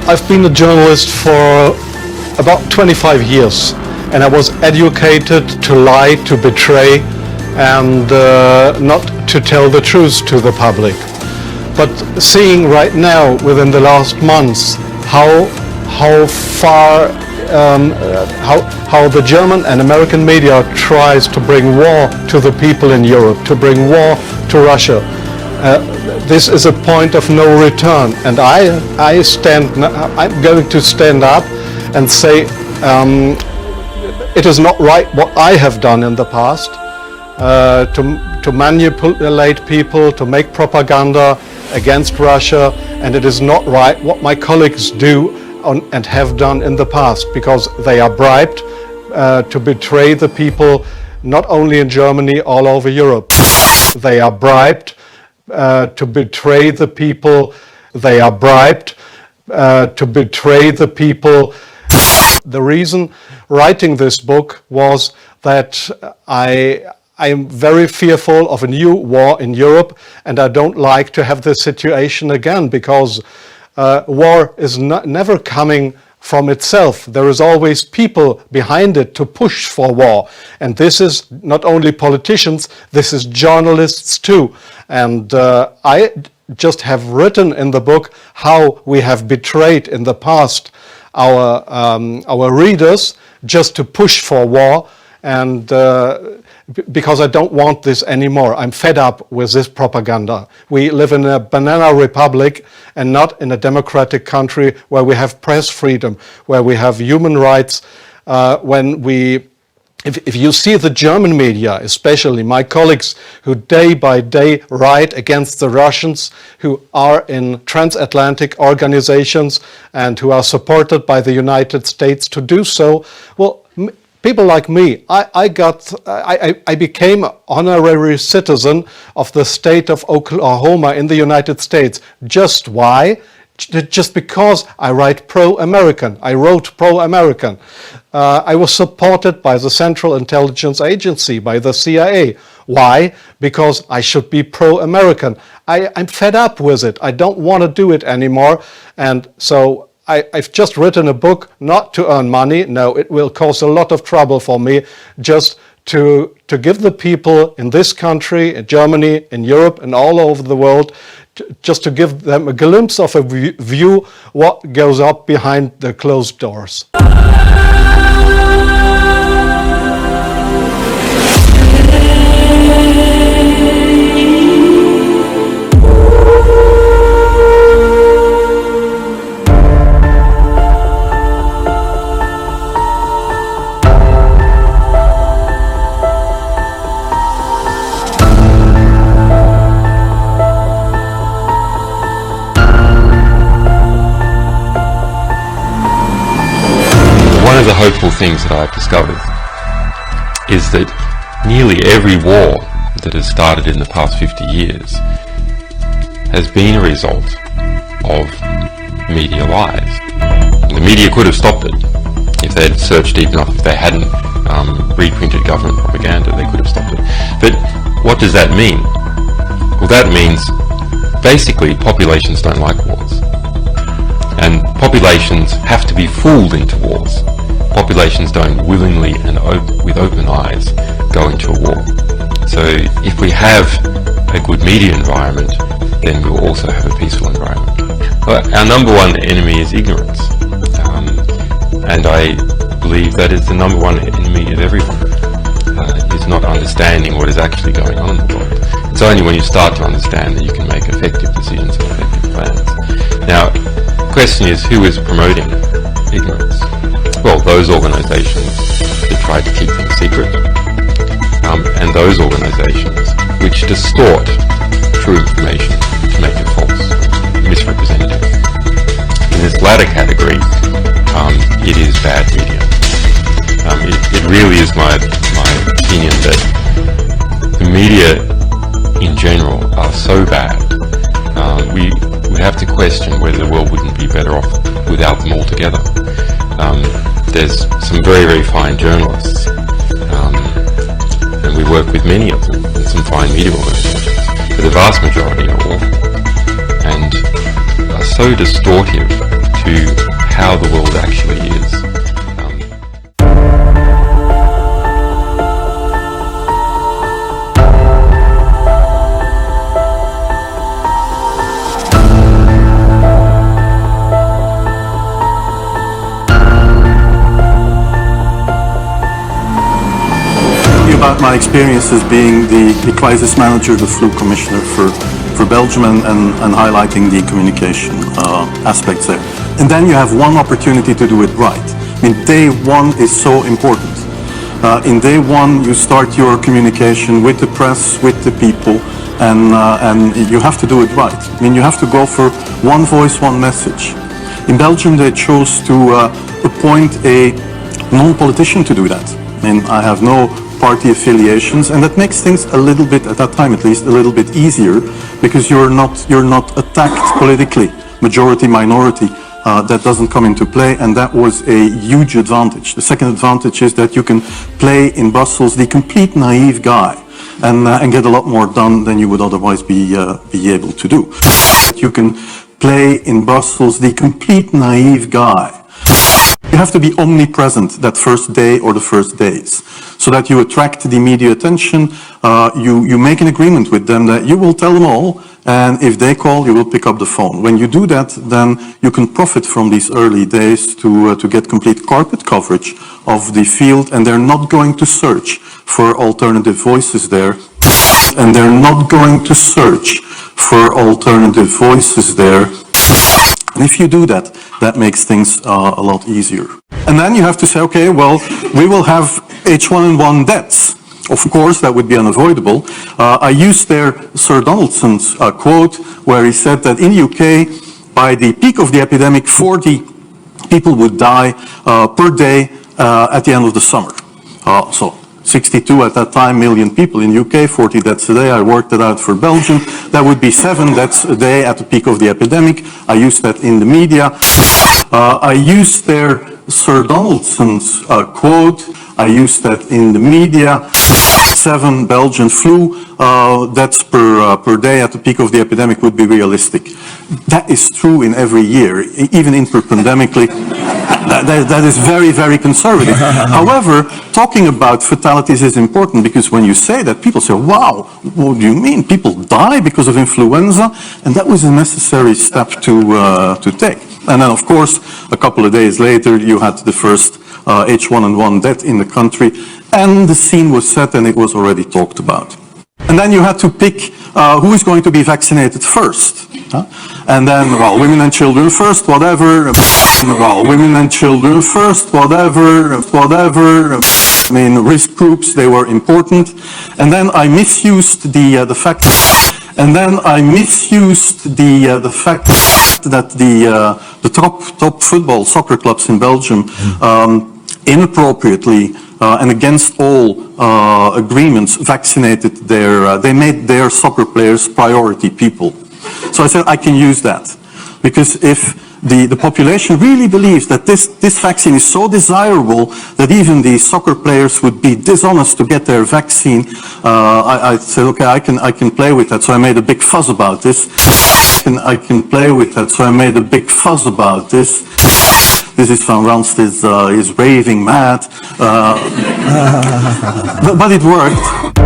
I've been a journalist for about 25 years, and I was educated to lie, to betray, and not to tell the truth to the public. But seeing right now, within the last months, how far how the German and American media tries to bring war to the people in Europe, to bring war to Russia. This is a point of no return, and I'm going to stand up and say it is not right what I have done in the past, to manipulate people, to make propaganda against Russia, and it is not right what my colleagues do and have done in the past, because they are bribed to betray the people, not only in Germany, all over Europe. They are bribed to betray the people. They are bribed to betray the people. The reason writing this book was that I am very fearful of a new war in Europe, and I don't like to have this situation again, because war is never coming from itself. There is always people behind it to push for war. And this is not only politicians, this is journalists too. And I just have written in the book how we have betrayed in the past our readers just to push for war, and because I don't want this anymore. I'm fed up with this propaganda. We live in a banana republic and not in a democratic country where we have press freedom, where we have human rights. If you see the German media, especially my colleagues who day by day write against the Russians, who are in transatlantic organizations and who are supported by the United States to do so, well, people like me, I became an honorary citizen of the state of Oklahoma in the United States. Just why? Just because I write pro-American. I wrote pro-American. I was supported by the Central Intelligence Agency, by the CIA. Why? Because I should be pro-American. I'm fed up with it. I don't want to do it anymore. And so I've just written a book not to earn money. No, it will cause a lot of trouble for me, just to give the people in this country, in Germany, in Europe, and all over the world, just to give them a glimpse of a view what goes up behind the closed doors. One of the hopeful things that I've discovered is that nearly every war that has started in the past 50 years has been a result of media lies. The media could have stopped it if they had searched deep enough. If they hadn't reprinted government propaganda, they could have stopped it. But what does that mean? Well, that means basically populations don't like wars. And populations have to be fooled into wars. Populations don't willingly and with open eyes go into a war. So if we have a good media environment, then we'll also have a peaceful environment. Our number one enemy is ignorance. And I believe that is the number one enemy of everyone, is not understanding what is actually going on in the world. It's only when you start to understand that you can make effective decisions and effective plans. Now, the question is, who is promoting ignorance? Well, those organizations that try to keep things secret, and those organizations which distort true information to make it false, misrepresentative. In this latter category, it is bad media. It really is my opinion that the media in general are so bad, we would have to question whether the world wouldn't be better off without them altogether. There's some very, very fine journalists, and we work with many of them, and some fine media organizations, but the vast majority are awful and are so distortive to to how the world actually is. About my experience as being the crisis manager, the flu commissioner for Belgium and highlighting the communication aspects there. And then you have one opportunity to do it right. I mean, day one is so important. In day one, you start your communication with the press, with the people, and you have to do it right. I mean, you have to go for one voice, one message. In Belgium, they chose to appoint a non-politician to do that. I mean, I have no party affiliations, and that makes things a little bit, at that time at least, a little bit easier, because you're not attacked politically, majority, minority. That doesn't come into play, and that was a huge advantage. The second advantage is that you can play in Brussels the complete naive guy and get a lot more done than you would otherwise be able to do. You can play in Brussels the complete naive guy. You have to be omnipresent that first day or the first days, so that you attract the media attention. You make an agreement with them that you will tell them all, and if they call, you will pick up the phone. When you do that, then you can profit from these early days to get complete carpet coverage of the field, and they're not going to search for alternative voices there. And they're not going to search for alternative voices there. And if you do that, that makes things a lot easier. And then you have to say, okay, well, we will have H1N1 deaths. Of course, that would be unavoidable. I used there Sir Donaldson's quote, where he said that in the UK, by the peak of the epidemic, 40 people would die per day at the end of the summer. So 62 at that time million people in UK, 40 deaths a day. I worked it out for Belgium. That would be 7 deaths a day at the peak of the epidemic. I used that in the media. I used there Sir Donaldson's quote. I used that in the media. 7 Belgian flu deaths per day at the peak of the epidemic would be realistic. That is true in every year, even interpandemically. That is very, very conservative. However, talking about fatalities is important, because when you say that, people say, wow, what do you mean? People die because of influenza? And that was a necessary step to take. And then, of course, a couple of days later, you had the first H1N1 death in the country, and the scene was set and it was already talked about. And then you had to pick who is going to be vaccinated first. And then, well, women and children first, whatever. Well, women and children first, whatever. I mean, risk groups, they were important. And then I misused the fact. And then I misused the fact that the top football soccer clubs in Belgium inappropriately and against all agreements vaccinated they made their soccer players priority people. So I said I can use that, because if the population really believes that this vaccine is so desirable that even the soccer players would be dishonest to get their vaccine, I said, okay, I can play with that. So I made a big fuss about this. I can play with that. So I made a big fuss about this. This is Van Ranst is raving mad, but it worked.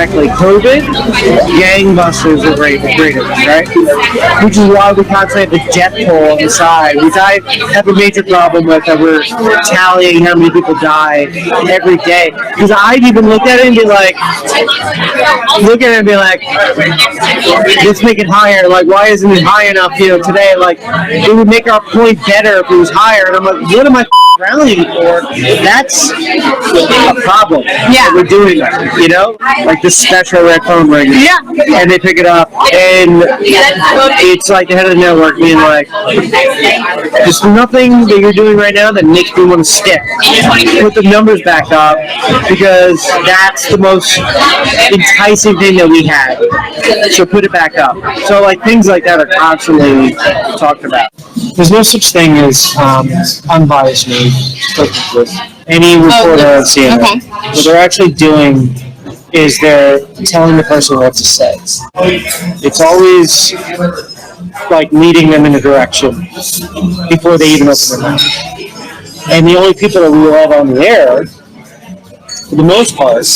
exactly. COVID, gangbusters are greater, right? Which is why we constantly have the death toll on the side, which I have a major problem with, that we're tallying how many people die every day. Because I'd even look at it and be like, let's make it higher. Like, why isn't it high enough, today? Like, it would make our point better if it was higher. And I'm like, what am I rallying for? That's a problem. Yeah. We're doing that, like the special red phone ring. Yeah. And they pick it up, and it's like the head of the network being like, there's nothing that you're doing right now that makes me want to stick. Put the numbers back up, because that's the most enticing thing that we had. So put it back up. So like things like that are constantly talked about. There's no such thing as unbiased news. Any reporter on CNN. Okay. What they're actually doing is they're telling the person what to say. It's always like leading them in a direction before they even open their mouth. And the only people that we will have on the air, for the most part,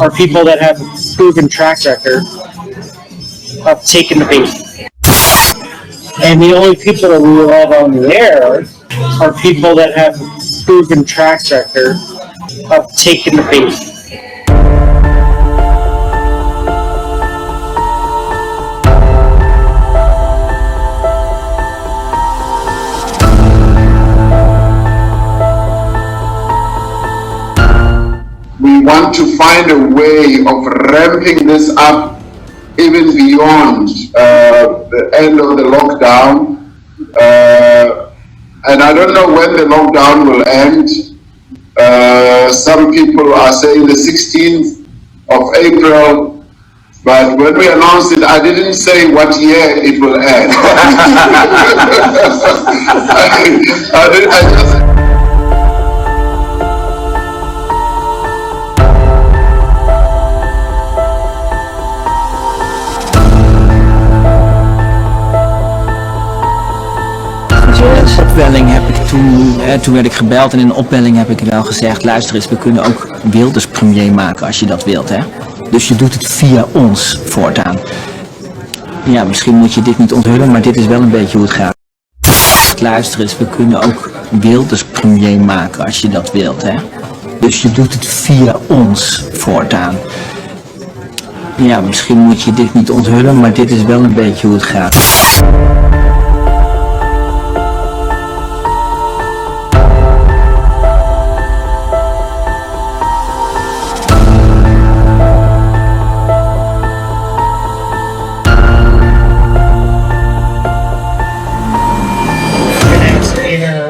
are people that have a proven track record of taking the bait. And the only people that we will have on the air are people that have a proven track record of taking the bait. We want to find a way of ramping this up even beyond the end of the lockdown. And I don't know when the lockdown will end. Some people are saying the 16th of April, but when we announced it, I didn't say what year it will end. I just opwelling heb ik toen werd ik gebeld en in de opwelling heb ik wel gezegd, luister eens, we kunnen ook Wilders premier maken als je dat wilt, hè. Dus je doet het via ons voortaan. Ja, misschien moet je dit niet onthullen, maar dit is wel een beetje hoe het gaat. Luister eens, we kunnen ook Wilders premier maken als je dat wilt, hè. Dus je doet het via ons voortaan. Ja, misschien moet je dit niet onthullen, maar dit is wel een beetje hoe het gaat.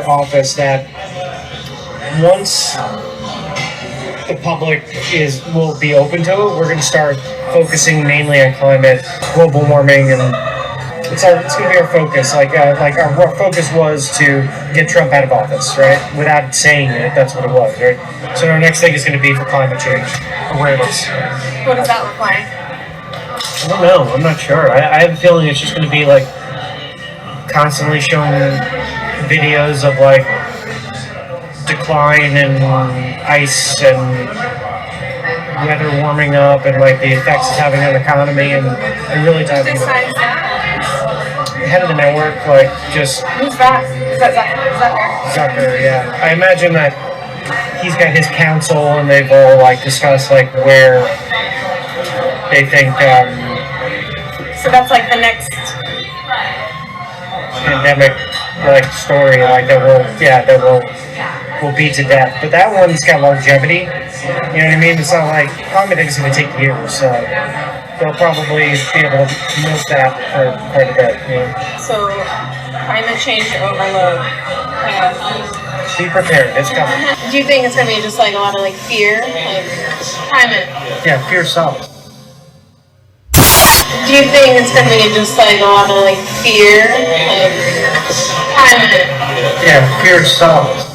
Office that once the public will be open to it, we're going to start focusing mainly on climate, global warming, and it's going to be our focus. Our focus was to get Trump out of office, right? Without saying it, that's what it was, right? So our next thing is going to be for climate change awareness. What does that look like? I don't know. I'm not sure. I have a feeling it's just going to be like constantly showing videos of like decline in ice and weather warming up and like the effects it's having on the economy and really diving into Besides that, head of the network, like just who's that? Is that Zucker? Zucker, yeah. I imagine that he's got his council and they've all like discussed like where they think So that's like the next pandemic like story like that will be to death. But that one's got longevity. You know what I mean? It's not like climate is going to take years. So they'll probably be able to milk that for quite a bit. You know? So climate change overload. Be prepared. It's coming. Do you think it's going to be just like a lot of like fear, like climate? Yeah, fear sells. Do you think it's going to be just like a lot of like fear, like climate? Yeah, fear sells.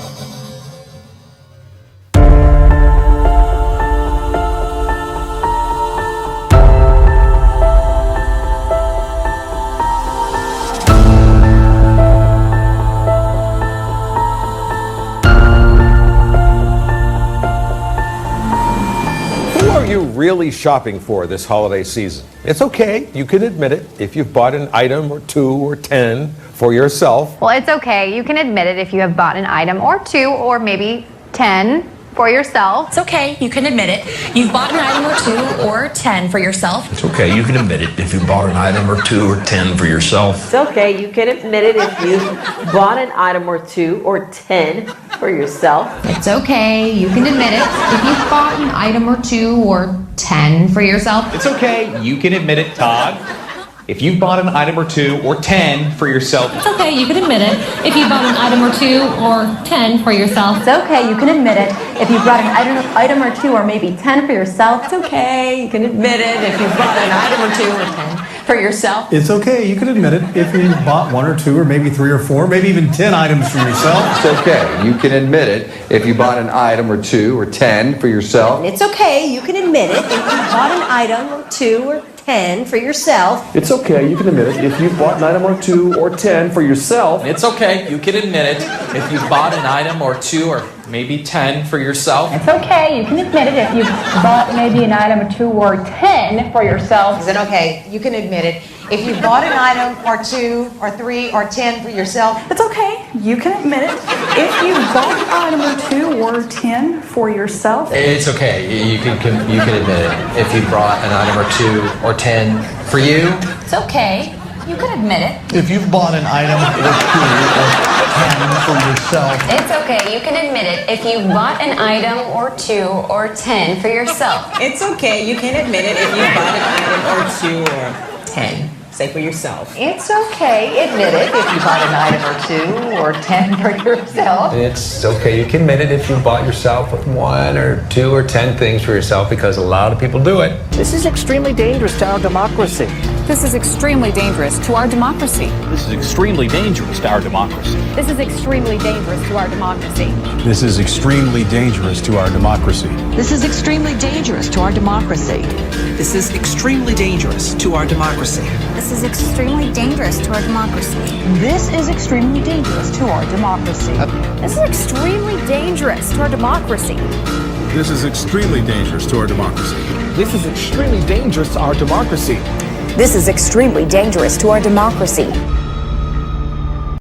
are you really shopping for this holiday season? It's okay, you can admit it, if you've bought an item or 2 or 10 for yourself. Well, it's okay. You can admit it if you have bought an item or 2 or maybe 10 for yourself. It's okay, you can admit it. You've bought an item or 2 or 10 for yourself. It's okay, you can admit it if you bought an item or 2 or 10 for yourself. It's okay, you can admit it if you bought an item or 2 or 10 for yourself. It's okay. You can admit it if you've bought an item or 2 or 10 for yourself. It's okay, you can admit it, Todd. If you've bought an item or 2 or 10 for yourself. It's okay, you can admit it. If you bought an item or 2 or 10 for yourself. It's okay. You can admit it if you bought an item or 2 or maybe 10 for yourself. It's okay, you can admit it if you bought an item or 2 or 10 for yourself. It's okay, you can admit it if you bought 1 or 2 or maybe 3 or 4, maybe even 10 items for yourself. It's okay, you can admit it if you bought an item or 2 or 10 for yourself. It's okay, you can admit it if you bought an item or 2 or 10 for yourself. It's okay, you can admit it, if you've bought an item or 2 or 10 for yourself. It's okay, you can admit it if you've bought an item or 2 or maybe 10 for yourself. It's okay. You can admit it if you've bought maybe an item or 2 or 10 for yourself. Is it okay? You can admit it if you bought an item or 2 or 3 or 10 for yourself. It's okay, you can admit it. If you bought an item or 2 or 10 for yourself. It's okay, you can admit it if you bought an item or 2 or 10 for you. It's okay, you can admit it. If you've bought an item or 2 or 10 for yourself. It's okay. You can admit it if you bought an item or 2 or 10 for yourself. It's okay, you can admit it if you bought an item or 2 or 10, say for yourself. It's okay. Admit it if you bought an item or 2 or 10 for yourself. It's okay, you can admit it if you bought yourself 1 or 2 or 10 things for yourself, because a lot of people do it. This is extremely dangerous to our democracy. This is extremely dangerous to our democracy. This is extremely dangerous to our democracy. This is extremely dangerous to our democracy. This is extremely dangerous to our democracy. This is extremely dangerous to our democracy. This is extremely dangerous to our democracy. This is extremely dangerous to our democracy. This is extremely dangerous to our democracy. This is extremely dangerous to our democracy. This is extremely dangerous to our democracy. This is extremely dangerous to our democracy. This is extremely dangerous to our democracy.